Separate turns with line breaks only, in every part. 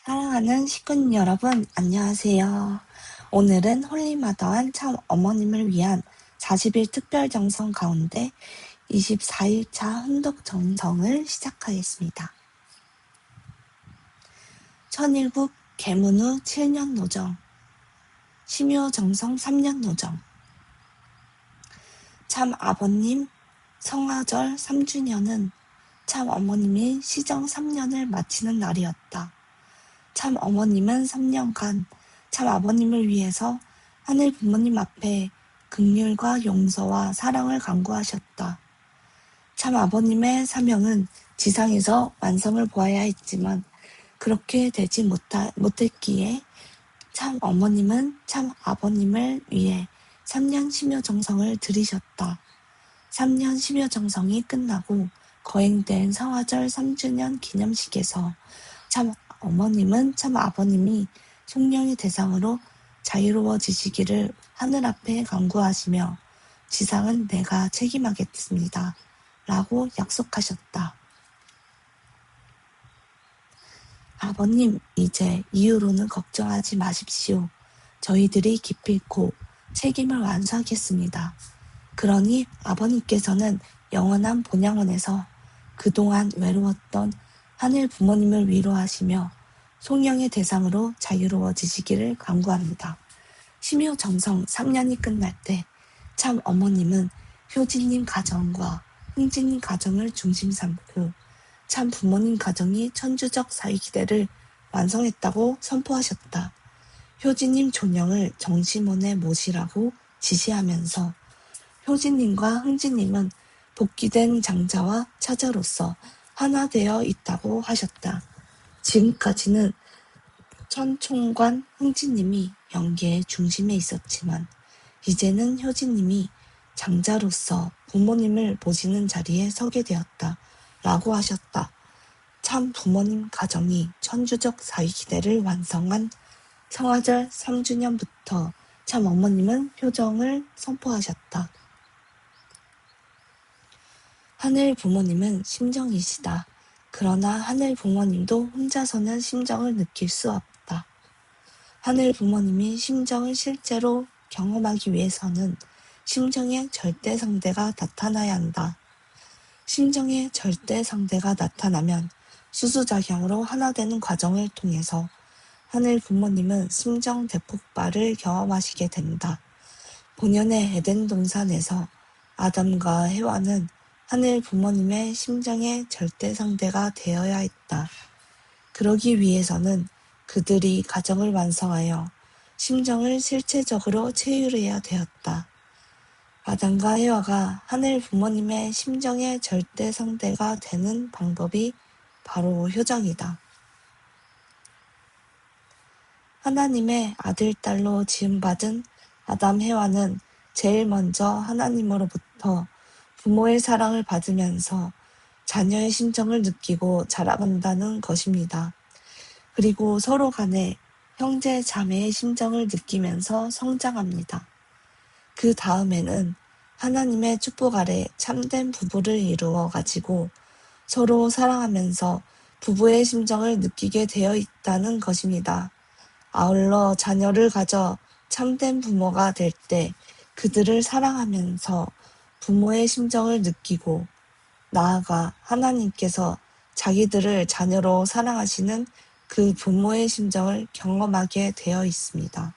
사랑하는 식구님 여러분, 안녕하세요. 오늘은 홀리마더한 참 어머님을 위한 40일 특별 정성 가운데 24일차 혼독 정성을 시작하겠습니다. 천일국 계문후 7년 노정, 심요 정성 3년 노정, 참 아버님 성화절 3주년은 참 어머님이 시정 3년을 마치는 날이었다. 참 어머님은 3년간 참 아버님을 위해서 하늘 부모님 앞에 긍휼과 용서와 사랑을 간구하셨다. 참 아버님의 사명은 지상에서 완성을 보아야 했지만 그렇게 되지 못했기에 참 어머님은 참 아버님을 위해 3년 심요정성을 들이셨다. 3년 심요정성이 끝나고 거행된 성화절 3주년 기념식에서 참 어머님은 참 아버님이 속령의 대상으로 자유로워지시기를 하늘 앞에 간구하시며 지상은 내가 책임하겠습니다. 라고 약속하셨다. 아버님, 이제 이후로는 걱정하지 마십시오. 저희들이 기필코 책임을 완수하겠습니다. 그러니 아버님께서는 영원한 본향원에서 그동안 외로웠던 하늘 부모님을 위로하시며 송영의 대상으로 자유로워지시기를 간구합니다. 심효정성 3년이 끝날 때 참 어머님은 효진님 가정과 흥진님 가정을 중심 삼고 참 부모님 가정이 천주적 사위기대를 완성했다고 선포하셨다. 효진님 존영을 정시문에 모시라고 지시하면서 효진님과 흥진님은 복귀된 장자와 차자로서 하나 되어 있다고 하셨다. 지금까지는 천총관 흥진님이 연계의 중심에 있었지만 이제는 효진님이 장자로서 부모님을 모시는 자리에 서게 되었다. 라고 하셨다. 참 부모님 가정이 천주적 사위기대를 완성한 성화절 3주년부터 참 어머님은 효정을 선포하셨다. 하늘 부모님은 심정이시다. 그러나 하늘 부모님도 혼자서는 심정을 느낄 수 없다. 하늘 부모님이 심정을 실제로 경험하기 위해서는 심정의 절대 상대가 나타나야 한다. 심정의 절대 상대가 나타나면 수수작용으로 하나 되는 과정을 통해서 하늘 부모님은 심정 대폭발을 경험하시게 된다. 본연의 에덴 동산에서 아담과 해와는 하늘 부모님의 심정의 절대 상대가 되어야 했다. 그러기 위해서는 그들이 가정을 완성하여 심정을 실체적으로 체휼해야 되었다. 아담과 해와가 하늘 부모님의 심정의 절대 상대가 되는 방법이 바로 효정이다. 하나님의 아들, 딸로 지음받은 아담, 해와는 제일 먼저 하나님으로부터 부모의 사랑을 받으면서 자녀의 심정을 느끼고 자라간다는 것입니다. 그리고 서로 간에 형제, 자매의 심정을 느끼면서 성장합니다. 그 다음에는 하나님의 축복 아래 참된 부부를 이루어 가지고 서로 사랑하면서 부부의 심정을 느끼게 되어 있다는 것입니다. 아울러 자녀를 가져 참된 부모가 될 때 그들을 사랑하면서 부모의 심정을 느끼고 나아가 하나님께서 자기들을 자녀로 사랑하시는 그 부모의 심정을 경험하게 되어 있습니다.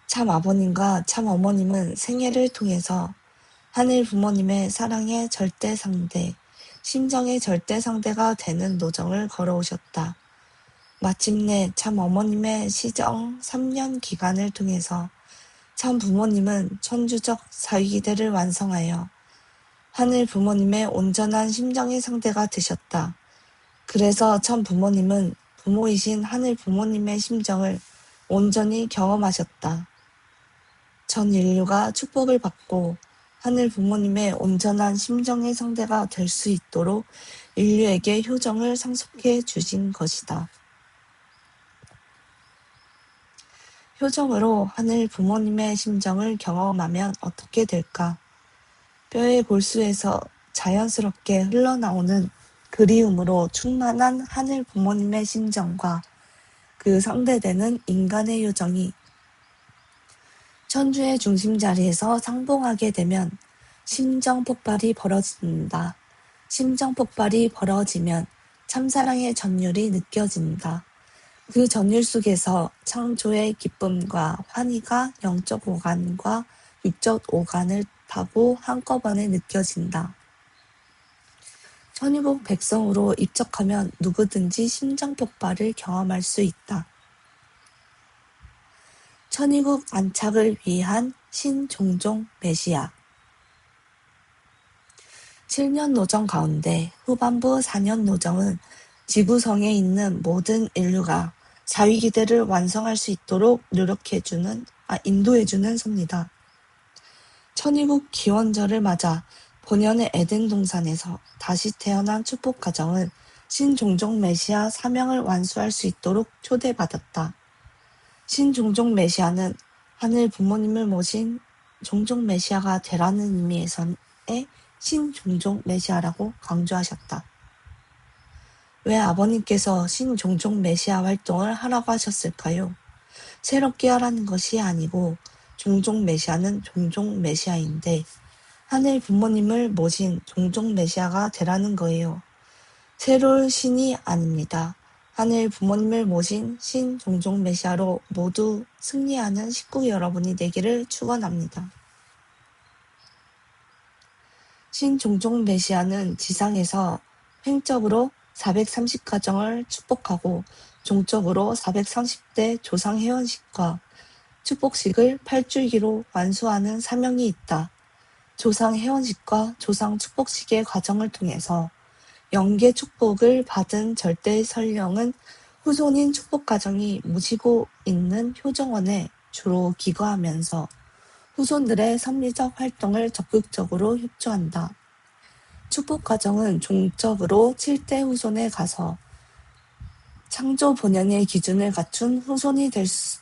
참 아버님과 참 어머님은 생애를 통해서 하늘 부모님의 사랑의 절대 상대, 심정의 절대 상대가 되는 노정을 걸어오셨다. 마침내 참 어머님의 시정 3년 기간을 통해서 참 부모님은 천주적 사위기대를 완성하여 하늘 부모님의 온전한 심정의 상대가 되셨다. 그래서 참 부모님은 부모이신 하늘 부모님의 심정을 온전히 경험하셨다. 전 인류가 축복을 받고 하늘 부모님의 온전한 심정의 상대가 될 수 있도록 인류에게 효정을 상속해 주신 것이다. 효정으로 하늘 부모님의 심정을 경험하면 어떻게 될까? 뼈의 골수에서 자연스럽게 흘러나오는 그리움으로 충만한 하늘 부모님의 심정과 그 상대되는 인간의 요정이 천주의 중심 자리에서 상봉하게 되면 심정 폭발이 벌어진다. 심정 폭발이 벌어지면 참사랑의 전율이 느껴진다. 그 전율 속에서 창조의 기쁨과 환희가 영적 오간과 육적 오간을 타고 한꺼번에 느껴진다. 천유국 백성으로 입적하면 누구든지 심정 폭발을 경험할 수 있다. 천유국 안착을 위한 신종종 메시아 7년 노정 가운데 후반부 4년 노정은 지구성에 있는 모든 인류가 자위기대를 완성할 수 있도록 인도해주는 섭니다. 천일국 기원절을 맞아 본연의 에덴 동산에서 다시 태어난 축복 가정은 신종종 메시아 사명을 완수할 수 있도록 초대받았다. 신종종 메시아는 하늘 부모님을 모신 종종 메시아가 되라는 의미에서의 신종종 메시아라고 강조하셨다. 왜 아버님께서 신종종 메시아 활동을 하라고 하셨을까요? 새롭게 하라는 것이 아니고 종종 메시아는 종종 메시아인데 하늘 부모님을 모신 종종 메시아가 되라는 거예요. 새로운 신이 아닙니다. 하늘 부모님을 모신 신 종종 메시아로 모두 승리하는 식구 여러분이 되기를 축원합니다. 신 종종 메시아는 지상에서 횡적으로 430가정을 축복하고 종적으로 430대 조상 회원식과 축복식을 8주기로 완수하는 사명이 있다. 조상 회원식과 조상 축복식의 과정을 통해서 영계 축복을 받은 절대 설령은 후손인 축복가정이 모시고 있는 효정원에 주로 기거하면서 후손들의 섭리적 활동을 적극적으로 협조한다. 축복가정은 종적으로 7대 후손에 가서 창조 본연의 기준을 갖춘 후손이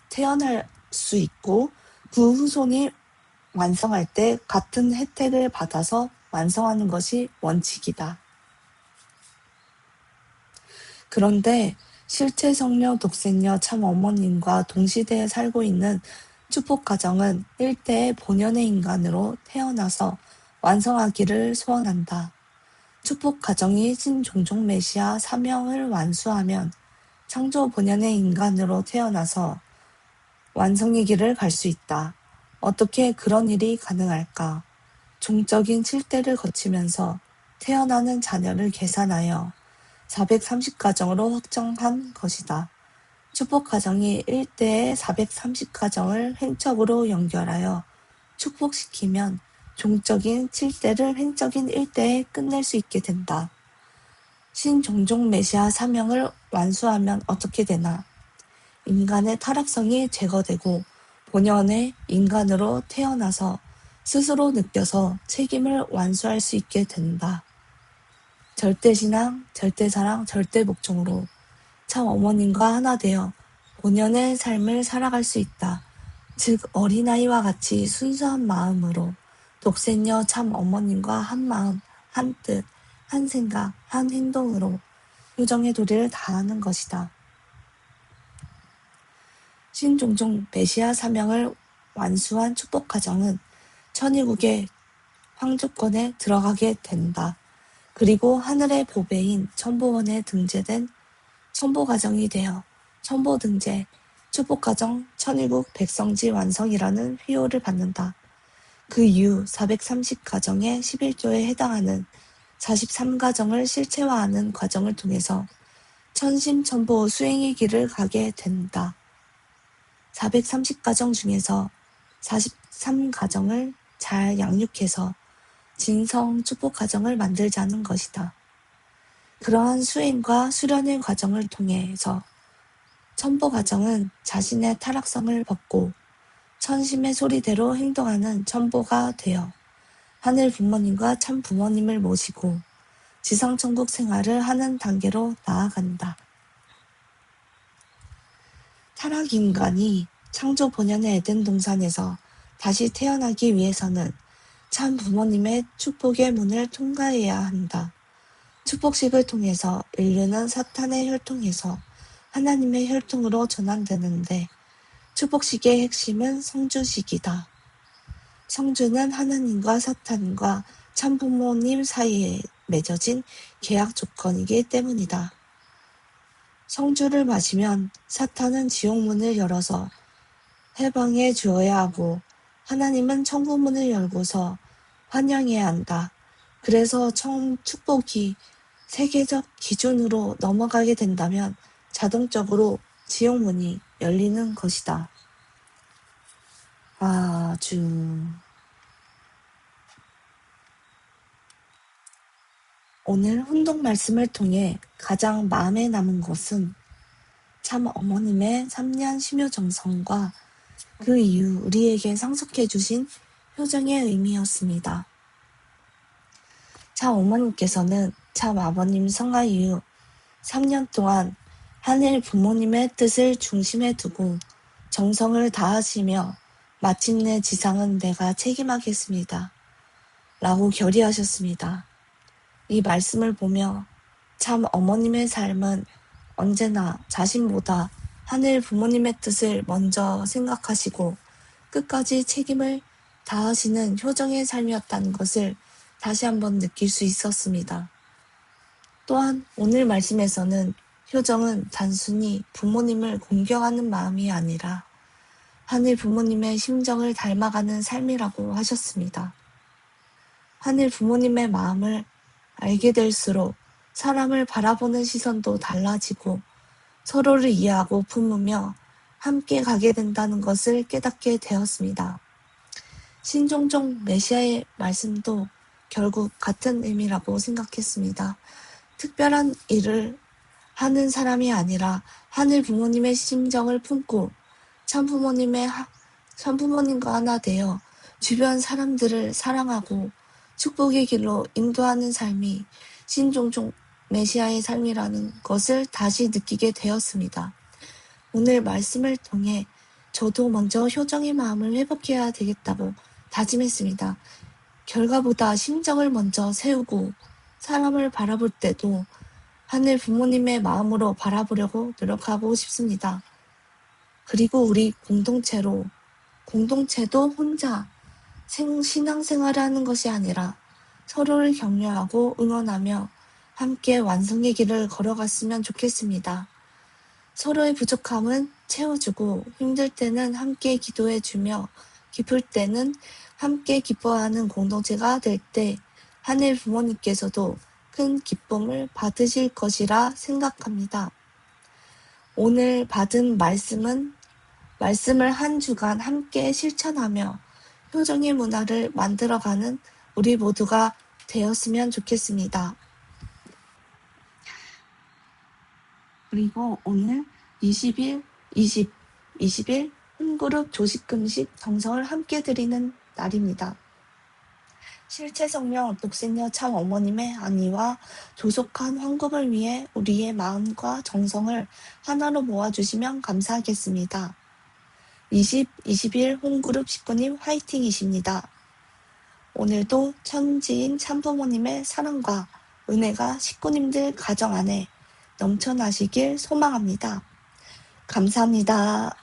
태어날 수 있고 그 후손이 완성할 때 같은 혜택을 받아서 완성하는 것이 원칙이다. 그런데 실체 성녀 독생녀 참 어머님과 동시대에 살고 있는 축복가정은 일대의 본연의 인간으로 태어나서 완성하기를 소원한다. 축복가정이 신종종 메시아 사명을 완수하면 창조 본연의 인간으로 태어나서 완성의 길을 갈 수 있다. 어떻게 그런 일이 가능할까? 종적인 7대를 거치면서 태어나는 자녀를 계산하여 430가정으로 확정한 것이다. 축복가정이 1대의 430가정을 횡적으로 연결하여 축복시키면 종적인 7대를 횡적인 1대에 끝낼 수 있게 된다. 신종종 메시아 사명을 완수하면 어떻게 되나? 인간의 타락성이 제거되고 본연의 인간으로 태어나서 스스로 느껴서 책임을 완수할 수 있게 된다. 절대신앙, 절대사랑, 절대복종으로 참 어머님과 하나 되어 본연의 삶을 살아갈 수 있다. 즉 어린아이와 같이 순수한 마음으로 독생녀 참 어머님과 한 마음, 한 뜻, 한 생각, 한 행동으로 효정의 도리를 다하는 것이다. 신종종 메시아 사명을 완수한 축복가정은 천일국의 황조권에 들어가게 된다. 그리고 하늘의 보배인 천보원에 등재된 천보가정이 되어 천보등재, 축복가정 천일국 백성지 완성이라는 휘호를 받는다. 그 이후 430가정의 11조에 해당하는 43가정을 실체화하는 과정을 통해서 천심천보 수행의 길을 가게 된다. 430가정 중에서 43가정을 잘 양육해서 진성 축복 가정을 만들자는 것이다. 그러한 수행과 수련의 과정을 통해서 천보 가정은 자신의 타락성을 벗고 천심의 소리대로 행동하는 천보가 되어 하늘 부모님과 참 부모님을 모시고 지상천국 생활을 하는 단계로 나아간다. 타락 인간이 창조 본연의 에덴 동산에서 다시 태어나기 위해서는 참 부모님의 축복의 문을 통과해야 한다. 축복식을 통해서 인류는 사탄의 혈통에서 하나님의 혈통으로 전환되는데 축복식의 핵심은 성주식이다. 성주는 하나님과 사탄과 참부모님 사이에 맺어진 계약 조건이기 때문이다. 성주를 마시면 사탄은 지옥문을 열어서 해방해 주어야 하고 하나님은 천국문을 열고서 환영해야 한다. 그래서 축복이 세계적 기준으로 넘어가게 된다면 자동적으로 지옥문이 열리는 것이다. 오늘 혼독 말씀을 통해 가장 마음에 남은 것은 참 어머님의 3년 심요 정성과 그 이후 우리에게 상속해 주신 효정의 의미였습니다. 참 어머님께서는 참 아버님 성화 이후 3년 동안 하늘 부모님의 뜻을 중심에 두고 정성을 다하시며 마침내 지상은 내가 책임하겠습니다. 라고 결의하셨습니다. 이 말씀을 보며 참 어머님의 삶은 언제나 자신보다 하늘 부모님의 뜻을 먼저 생각하시고 끝까지 책임을 다하시는 효정의 삶이었다는 것을 다시 한번 느낄 수 있었습니다. 또한 오늘 말씀에서는 효정은 단순히 부모님을 공경하는 마음이 아니라 하늘 부모님의 심정을 닮아가는 삶이라고 하셨습니다. 하늘 부모님의 마음을 알게 될수록 사람을 바라보는 시선도 달라지고 서로를 이해하고 품으며 함께 가게 된다는 것을 깨닫게 되었습니다. 신종종 메시아의 말씀도 결국 같은 의미라고 생각했습니다. 특별한 일을 하는 사람이 아니라 하늘 부모님의 심정을 품고 참부모님과 하나 되어 주변 사람들을 사랑하고 축복의 길로 인도하는 삶이 신종종 메시아의 삶이라는 것을 다시 느끼게 되었습니다. 오늘 말씀을 통해 저도 먼저 효정의 마음을 회복해야 되겠다고 다짐했습니다. 결과보다 심정을 먼저 세우고 사람을 바라볼 때도 하늘 부모님의 마음으로 바라보려고 노력하고 싶습니다. 그리고 우리 공동체도 혼자 신앙생활을 하는 것이 아니라 서로를 격려하고 응원하며 함께 완성의 길을 걸어갔으면 좋겠습니다. 서로의 부족함은 채워주고 힘들 때는 함께 기도해주며 기쁠 때는 함께 기뻐하는 공동체가 될 때 하늘 부모님께서도 큰 기쁨을 받으실 것이라 생각합니다. 오늘 받은 말씀을 한 주간 함께 실천하며 효정의 문화를 만들어가는 우리 모두가 되었으면 좋겠습니다. 그리고 오늘 20일 홈그룹 조식금식 정성을 함께 드리는 날입니다. 실체 성령 독생녀 참 어머님의 안위와 조속한 환급을 위해 우리의 마음과 정성을 하나로 모아주시면 감사하겠습니다. 21 홈그룹 식구님 화이팅이십니다. 오늘도 천지인 참부모님의 사랑과 은혜가 식구님들 가정 안에 넘쳐나시길 소망합니다. 감사합니다.